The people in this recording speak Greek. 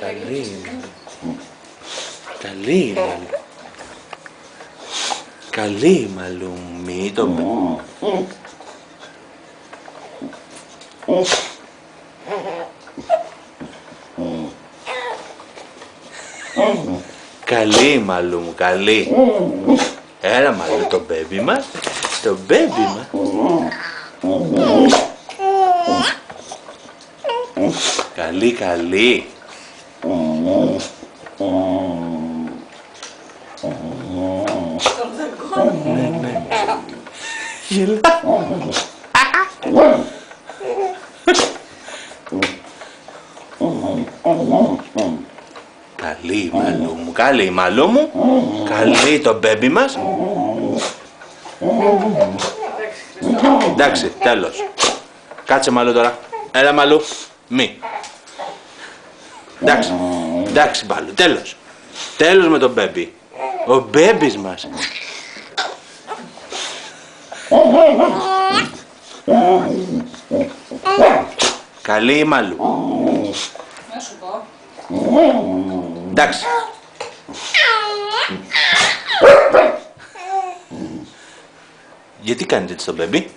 Καλή. Καλή, Μαλού. Καλή, Μαλού. Μη το καλή, Μαλού μου, καλή. Έλα, Μαλού, το μπέμπι μας. Το μπέμπι μας. Καλή, καλή. Ναι, ναι. Γελά. Καλή, Μαλού μου, καλή, Μαλού μου. Καλή το μπέμπι μας. Εντάξει, τέλος. Κάτσε, Μαλού, τώρα. Έλα, Μαλού. Μη. Εντάξει, εντάξει, Μαλού, τέλος. Τέλος με τον μπέμπι. Ο μπέμπις μας. Καλή, Μαλού. Να σου πω. Εντάξει. Γιατί κάνετε έτσι το μπέμπι?